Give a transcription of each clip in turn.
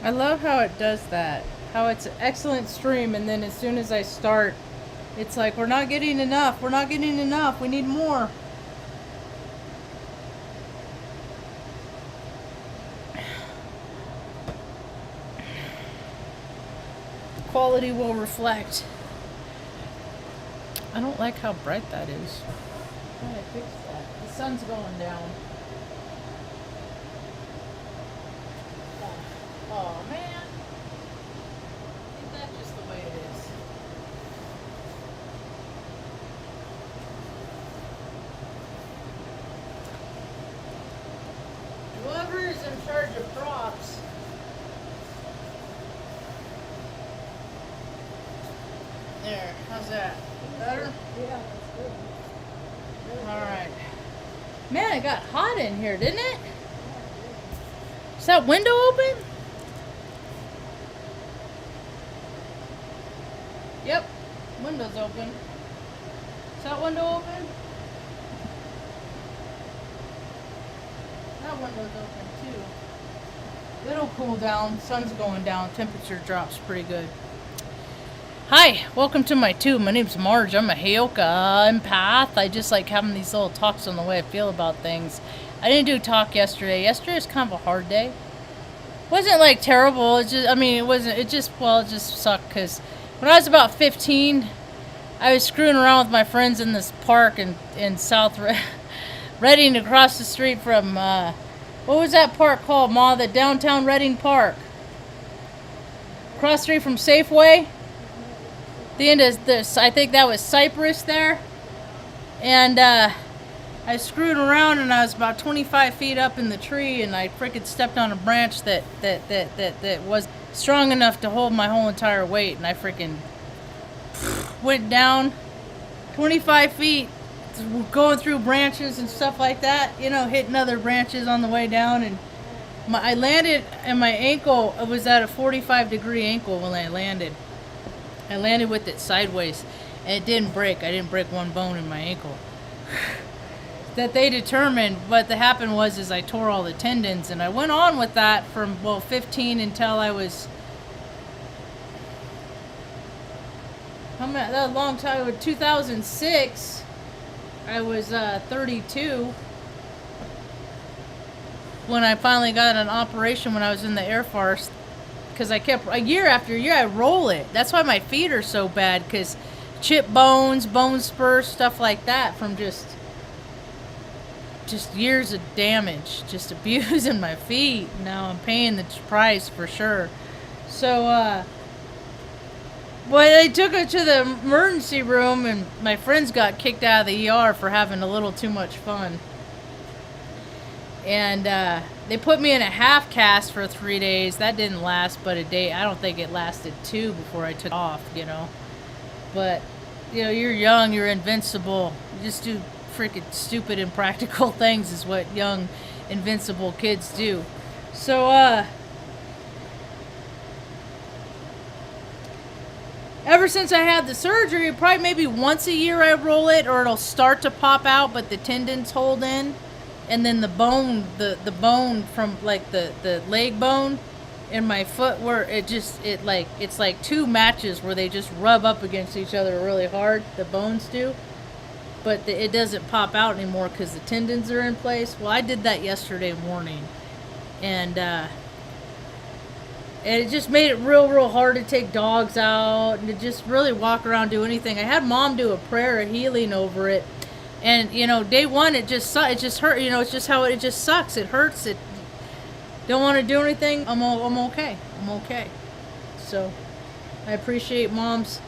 I love how it does that. How it's an excellent stream, and then as soon as I start, it's like, we're not getting enough. We're not getting enough. We need more. Quality will reflect. I don't like how bright that is. How do I fix that? The sun's going down. Oh man. Isn't that just the way it is? Whoever is in charge of props. There, how's that? Better? Yeah, that's good. Alright. Man, it got hot in here, didn't it? Is that window open? Yep, window's open. Is that window open? That window's open too. It'll cool down. Sun's going down. Temperature drops pretty good. Hi, welcome to my tube. My name's Marge. I'm a Heyoka empath. I just like having these little talks on the way I feel about things. I didn't do a talk yesterday. Yesterday was kind of a hard day. Wasn't like terrible. It just, I mean, it wasn't. It just sucked because when I was about 15, I was screwing around with my friends in this park in South Reading, across the street from what was that park called, Ma? The downtown Reading Park. Across the street from Safeway. The end of this, I think that was Cypress there, and I screwed around and I was about 25 feet up in the tree, and I freaking stepped on a branch that was strong enough to hold my whole entire weight, and I freaking went down 25 feet, going through branches and stuff like that, you know, hitting other branches on the way down, and I landed, and my ankle, it was at a 45-degree ankle when I landed. I landed with it sideways, and it didn't break. I didn't break one bone in my ankle. That they determined what happened was I tore all the tendons, and I went on with that from 15 until I was that a long time. 2006. I was 32 when I finally got an operation when I was in the Air Force. Because I kept, year after year, I roll it. That's why my feet are so bad, because chip bones, bone spurs, stuff like that from just years of damage, just abusing my feet. Now I'm paying the price for sure. So, they took it to the emergency room, and my friends got kicked out of the ER for having a little too much fun. And they put me in a half cast for 3 days. That didn't last but a day. I don't think it lasted 2 before I took off, you know. But, you know, you're young, you're invincible. You just do freaking stupid impractical things is what young, invincible kids do. So, ever since I had the surgery, probably maybe once a year I roll it, or it'll start to pop out, but the tendons hold in. And then the bone, the bone from like the leg bone in my foot, where it's like 2 matches where they just rub up against each other really hard. The bones do, but it doesn't pop out anymore because the tendons are in place. Well, I did that yesterday morning, and it just made it real hard to take dogs out and to just really walk around, do anything. I had Mom do a prayer of healing over it. And, you know, day one, it just hurt, you know, it's just how it just sucks. It hurts. It don't want to do anything. I'm okay. I'm okay. So I appreciate Mom's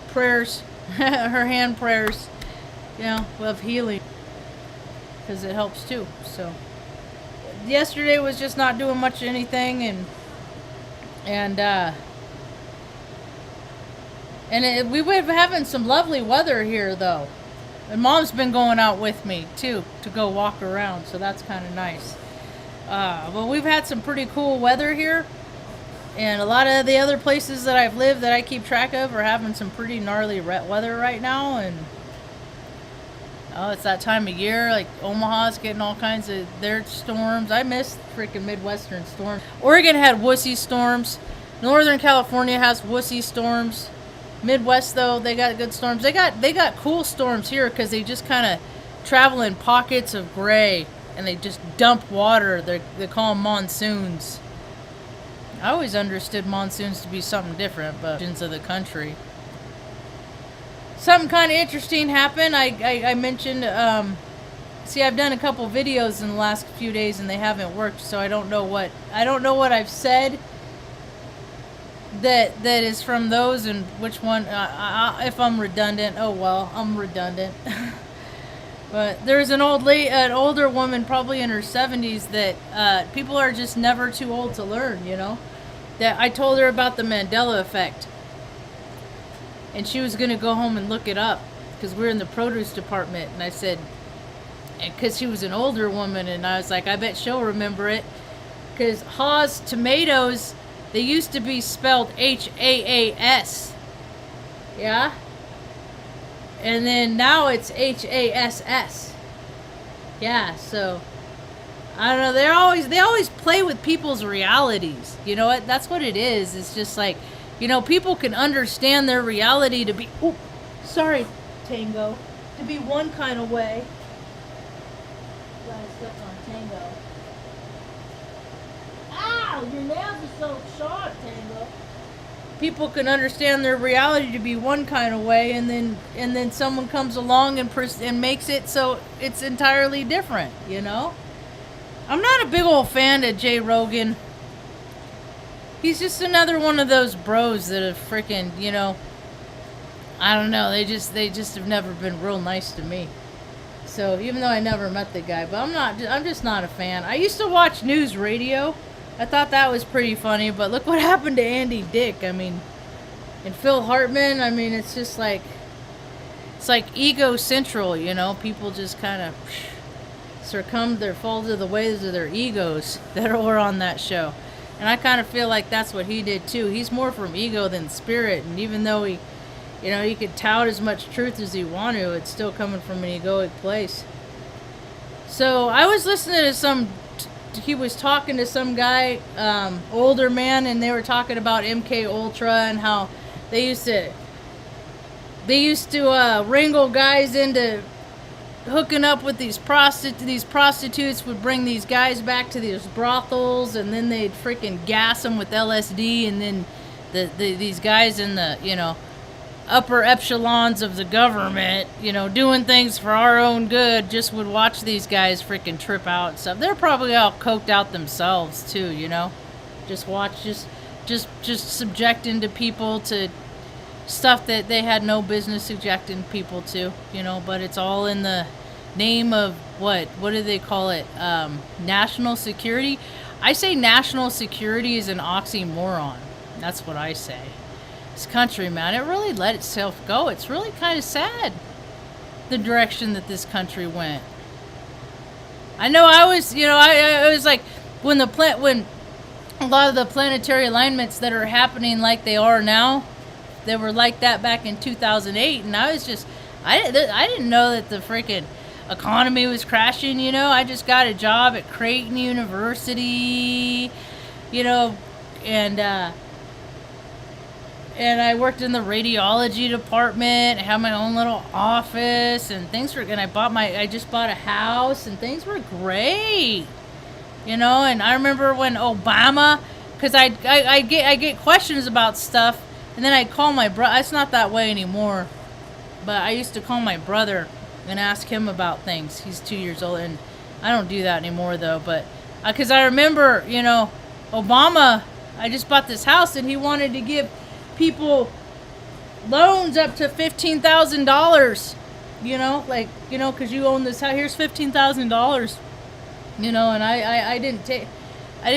prayers, her hand prayers, you know, of healing, because it helps too. So yesterday was just not doing much of anything, we were having some lovely weather here, though. And Mom's been going out with me, too, to go walk around, so that's kind of nice. But we've had some pretty cool weather here, and a lot of the other places that I've lived that I keep track of are having some pretty gnarly weather right now, and Oh, it's that time of year. Like Omaha's getting all kinds of their storms. I miss freaking Midwestern storms. Oregon had wussy storms. Northern California has wussy storms. Midwest though, they got good storms. They got cool storms here because they just kind of travel in pockets of gray and they just dump water. They call them monsoons. I always understood monsoons to be something different, but regions of the country. Something kind of interesting happened. I mentioned, see, I've done a couple videos in the last few days and they haven't worked, so I don't know what I've said that is from those and which one. If I'm redundant, oh well, I'm redundant. But there's an older woman, probably in her 70s, that people are just never too old to learn. You know, that I told her about the Mandela Effect. And she was going to go home and look it up because we're in the produce department. And I said, because she was an older woman, and I was like, I bet she'll remember it. Because Haas tomatoes, they used to be spelled Haas. Yeah? And then now it's Hass. Yeah, so I don't know. They always play with people's realities. You know what? That's what it is. It's just like, you know, people can understand their reality to be, oh, sorry, Tango, to be one kind of way. Glad I stepped on Tango. Ow, your nails are so sharp, Tango. People can understand their reality to be one kind of way, and then someone comes along and makes it so it's entirely different, you know? I'm not a big old fan of Jay Rogan. He's just another one of those bros that have freaking, you know, I don't know, they just have never been real nice to me. So even though I never met the guy, but I'm just not a fan. I used to watch news radio. I thought that was pretty funny, but look what happened to Andy Dick. I mean, and Phil Hartman, I mean, it's just like, it's like ego central, you know, people just kind of fall to the ways of their egos that were on that show. And I kind of feel like that's what he did too. He's more from ego than spirit. And even though he, you know, he could tout as much truth as he wanted to, it's still coming from an egoic place. So I was listening to he was talking to some guy, older man, and they were talking about MK Ultra and how they used to wrangle guys into hooking up with these prostitutes would bring these guys back to these brothels, and then they'd freaking gas them with LSD, and then these guys in the, you know, upper echelons of the government, you know, doing things for our own good, just would watch these guys freaking trip out and stuff. They're probably all coked out themselves too, you know, just subjecting to people to stuff that they had no business subjecting people to, you know, but it's all in the name of what do they call it? National security. I say national security is an oxymoron. That's what I say. This country, man, it really let itself go. It's really kind of sad, the direction that this country went. I know I was like, when a lot of the planetary alignments that are happening like they are now, they were like that back in 2008, and I didn't know that the freaking economy was crashing, you know. I just got a job at Creighton University, you know, and I worked in the radiology department. I had my own little office, and I just bought a house, and things were great, you know. And I remember when Obama, because I get questions about stuff, and then I'd call my brother. It's not that way anymore, but I used to call my brother and ask him about things. He's 2 years old, and I don't do that anymore though. But because I remember, you know, Obama, I just bought this house, and he wanted to give people loans up to $15,000, you know, like, you know, because you own this house, here's $15,000, you know. And I didn't take it. I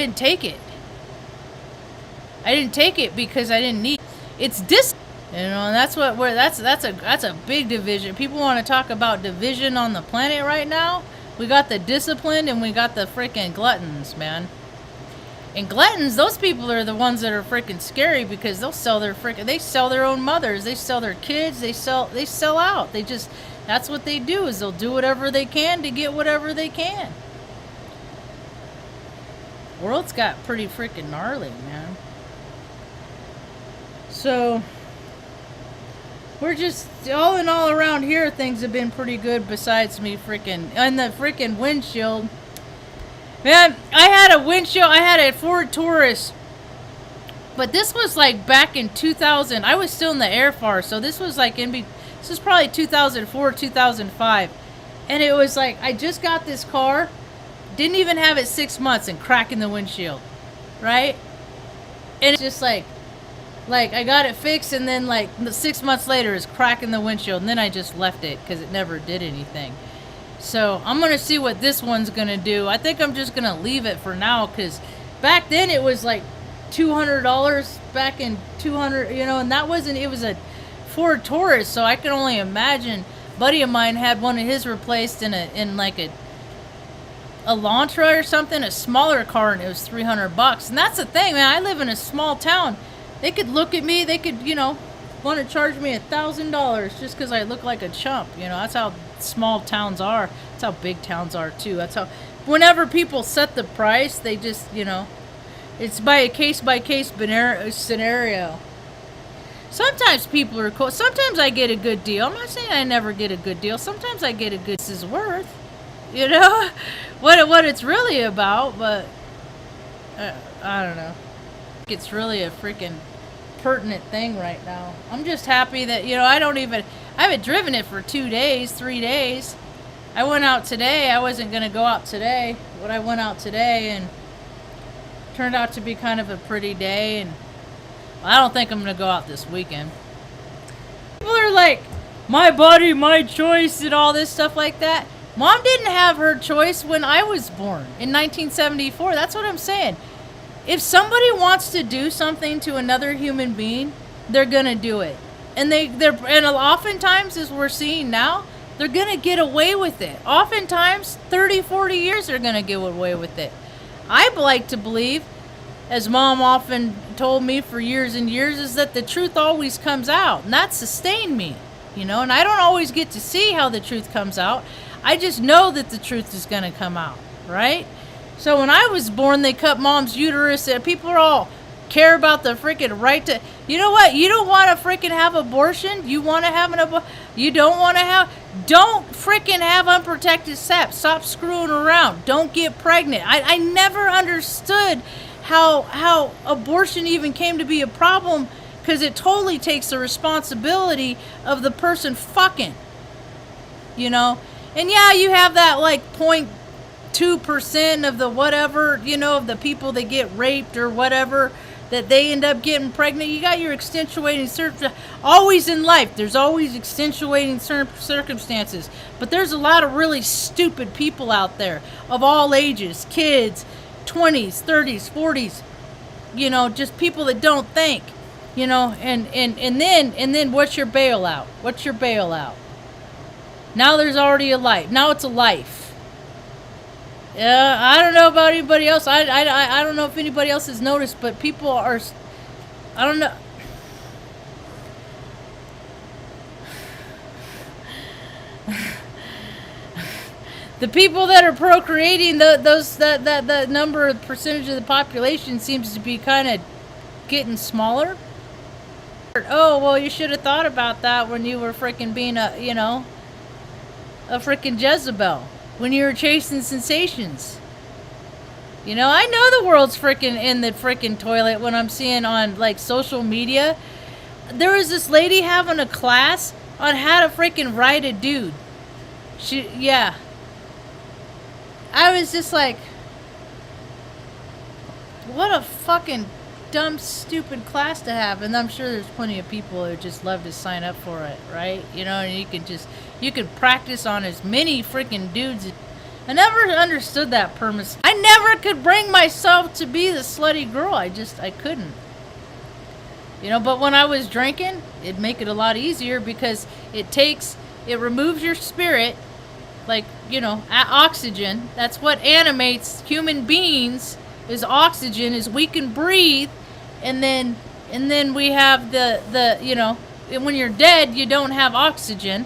didn't take it because I didn't need. It's you know, and that's a big division. People want to talk about division on the planet right now. We got the disciplined and we got the freaking gluttons, man. And gluttons, those people are the ones that are freaking scary because they sell their own mothers, they sell their kids, they sell out. That's what they do, is they'll do whatever they can to get whatever they can. World's got pretty freaking gnarly, man. So we're just, all in all around here, things have been pretty good besides me freaking, and the freaking windshield. Man, I had a windshield, I had a Ford Taurus, but this was like back in 2000. I was still in the Air Force, so this was like this was probably 2004, 2005. And it was like, I just got this car, didn't even have it 6 months, and cracking the windshield, right? And it's just like I got it fixed, and then like 6 months later it's cracking the windshield, and then I just left it because it never did anything. So I'm gonna see what this one's gonna do. I think I'm just gonna leave it for now, because back then it was like $200 back in 200, you know, and that wasn't, it was a Ford Taurus, so I can only imagine. A buddy of mine had one of his replaced in like a Elantra or something, a smaller car, and it was $300. And that's the thing, man. I live in a small town. They could look at me, they could, you know, want to charge me $1,000 just because I look like a chump. You know, that's how small towns are. That's how big towns are too. That's how, whenever people set the price, they just, you know, it's by a case-by-case scenario. Sometimes people are cool. Sometimes I get a good deal. I'm not saying I never get a good deal. Sometimes I get a good, this is worth, you know, what it's really about. But I don't know. It's really a freaking pertinent thing right now. I'm just happy that, you know, I haven't driven it for 2 days, 3 days. I went out today. I wasn't going to go out today, but I went out today, and turned out to be kind of a pretty day. And I don't think I'm going to go out this weekend. People are like, my body, my choice, and all this stuff like that. Mom didn't have her choice when I was born in 1974. That's what I'm saying. If somebody wants to do something to another human being, they're going to do it. And and oftentimes, as we're seeing now, they're going to get away with it. Oftentimes, 30, 40 years, they're going to get away with it. I like to believe, as Mom often told me for years and years, is that the truth always comes out. And that sustained me, you know. And I don't always get to see how the truth comes out. I just know that the truth is going to come out, right? So when I was born, they cut Mom's uterus. And people are all care about the freaking right to... You know what? You don't want to freaking have abortion? You want to have an abortion? You don't want to have... Don't freaking have unprotected sex. Stop screwing around. Don't get pregnant. I never understood how abortion even came to be a problem, because it totally takes the responsibility of the person fucking. You know? And yeah, you have that like 0.2% of the whatever, you know, of the people that get raped or whatever, that they end up getting pregnant. You got your extenuating circumstances. Always in life, there's always extenuating circumstances. But there's a lot of really stupid people out there of all ages, kids, 20s, 30s, 40s, you know, just people that don't think, you know, and then what's your bailout? What's your bailout? Now there's already a life. Now it's a life. I don't know about anybody else. I don't know if anybody else has noticed, but people are, I don't know. The people that are procreating, that number of percentage of the population seems to be kind of getting smaller. Oh, well, you should have thought about that when you were freaking being a freaking Jezebel. When you were chasing sensations. You know, I know the world's freaking in the freaking toilet when I'm seeing on, like, social media. There was this lady having a class on how to freaking ride a dude. Yeah. I was just like, what a fucking dumb, stupid class to have. And I'm sure there's plenty of people who just love to sign up for it, right? You know, and you can practice on as many freaking dudes. I never understood that premise. I never could bring myself to be the slutty girl. I couldn't. You know, but when I was drinking, it'd make it a lot easier, because it removes your spirit, like, you know, oxygen. That's what animates human beings, is oxygen, is we can breathe. And then we have the you know, when you're dead, you don't have oxygen.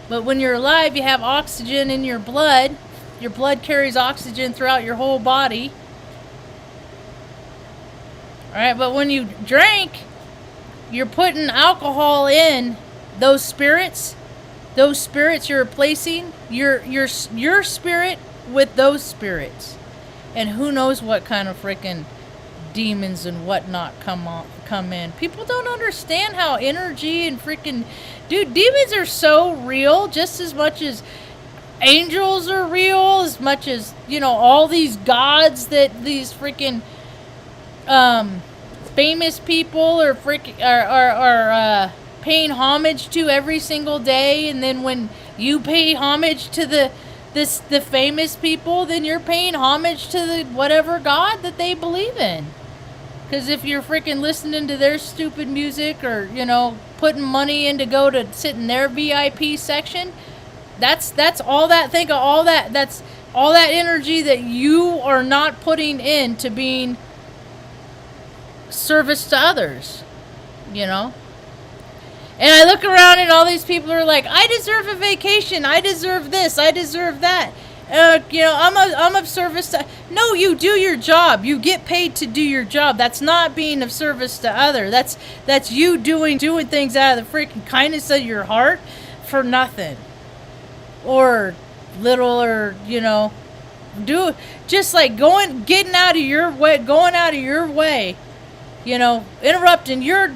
But when you're alive, you have oxygen in your blood. Your blood carries oxygen throughout your whole body. Alright, but when you drink, you're putting alcohol in those spirits. Those spirits you're replacing your spirit with those spirits. And who knows what kind of freaking demons and whatnot come in. People don't understand how energy and freaking... Dude, demons are so real, just as much as angels are real, as much as, you know, all these gods that these freaking famous people are paying homage to every single day. And then when you pay homage to the famous people, then you're paying homage to the whatever god that they believe in. Because if you're freaking listening to their stupid music, or, you know, putting money in to go to sit in their VIP section, that's all that. Think of all that. That's all that energy that you are not putting into being service to others, you know. And I look around and all these people are like, I deserve a vacation, I deserve this, I deserve that. You know, I'm of service to... No, you do your job. You get paid to do your job. That's not being of service to other. That's you doing things out of the freaking kindness of your heart for nothing. Or little, or, you know, do just like getting out of your way, going out of your way. You know, interrupting your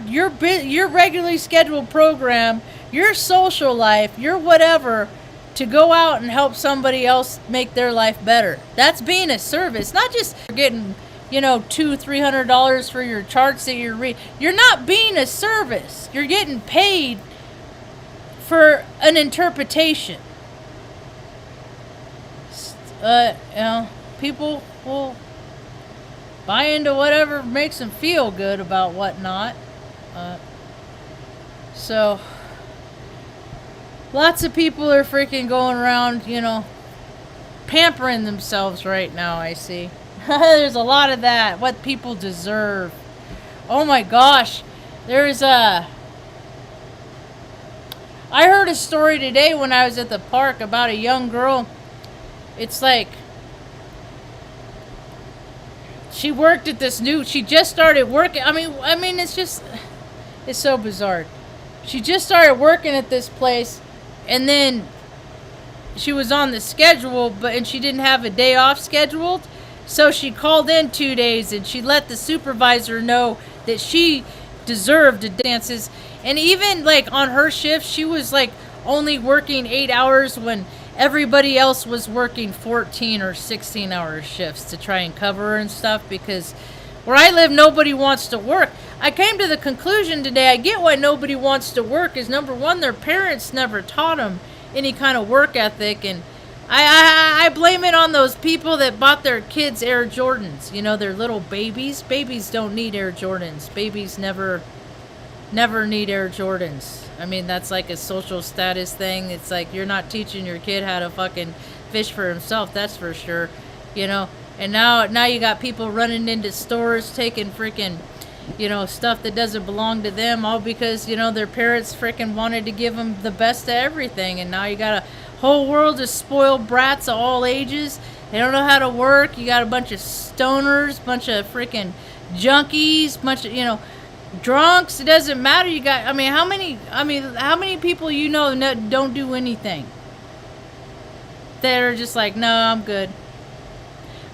regularly scheduled program, your social life, your whatever, to go out and help somebody else make their life better. That's being a service. Not just getting, you know, $200-300 for your charts that you're reading. You're not being a service. You're getting paid for an interpretation. You know, people will buy into whatever makes them feel good about whatnot. So lots of people are freaking going around, you know, pampering themselves right now, I see. There's a lot of that. What people deserve. Oh my gosh. I heard a story today when I was at the park about a young girl. It's like, she worked at she just started working. I mean, it's so bizarre. She just started working at this place. And then she was on the schedule, and she didn't have a day off scheduled. So she called in 2 days, and she let the supervisor know that she deserved the dances. And even like on her shift, she was like only working 8 hours when everybody else was working 14 or 16-hour shifts to try and cover her and stuff. Because where I live, nobody wants to work. I came to the conclusion today, I get why nobody wants to work is, number one, their parents never taught them any kind of work ethic. And I blame it on those people that bought their kids Air Jordans. You know, their little babies. Babies don't need Air Jordans. Babies never need Air Jordans. I mean, that's like a social status thing. It's like you're not teaching your kid how to fucking fish for himself, that's for sure. You know, and now you got people running into stores taking freaking, you know, stuff that doesn't belong to them, all because, you know, their parents freaking wanted to give them the best of everything. And now you got a whole world of spoiled brats of all ages. They don't know how to work. You got a bunch of stoners, bunch of freaking junkies, bunch of, you know, drunks. It doesn't matter. You got, how many people you know don't do anything? That are just like, no, I'm good.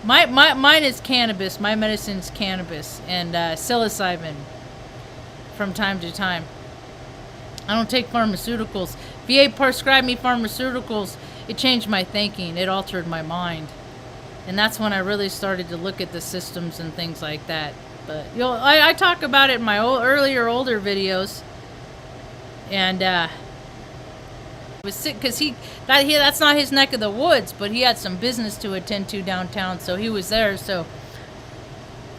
Mine is cannabis. My medicine's cannabis and psilocybin from time to time. I don't take pharmaceuticals. VA prescribed me pharmaceuticals. It changed my thinking. It altered my mind. And that's when I really started to look at the systems and things like that. But I talk about it in my older videos. And was sick because that's not his neck of the woods, but he had some business to attend to downtown, so he was there. So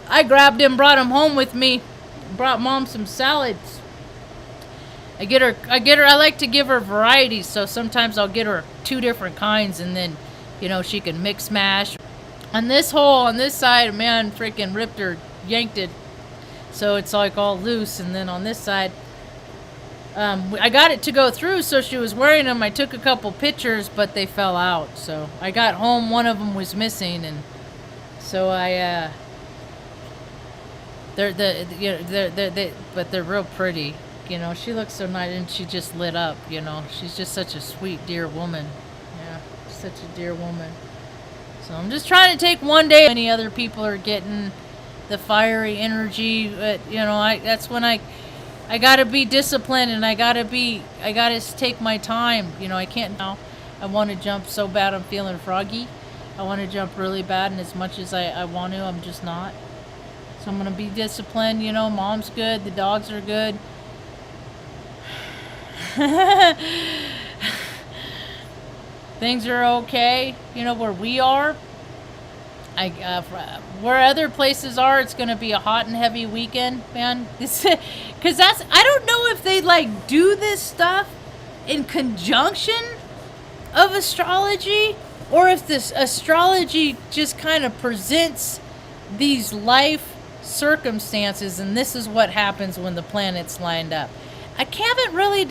I grabbed him, brought him home with me, brought Mom some salads. I like to give her varieties, so sometimes I'll get her 2 different kinds, and then, you know, she can mix mash. On this hole on this side, man freaking ripped her, yanked it, so it's like all loose. And then on this side, I got it to go through, so she was wearing them. I took a couple pictures, but they fell out. So I got home, one of them was missing, and so but they're real pretty. You know, she looks so nice, and she just lit up. You know, she's just such a sweet, dear woman. Yeah, such a dear woman. So I'm just trying to take one day. Many other people are getting the fiery energy, but you know, that's when I gotta be disciplined, and I gotta take my time. You know, I can't now. I want to jump so bad. I'm feeling froggy. I want to jump really bad, and as much as I want to, I'm just not. So I'm gonna be disciplined. You know, mom's good. The dogs are good. Things are okay. You know, where we are. Where other places are, it's gonna be a hot and heavy weekend, man. Because I don't know if they like do this stuff in conjunction of astrology, or if this astrology just kind of presents these life circumstances, and this is what happens when the planets lined up. I haven't really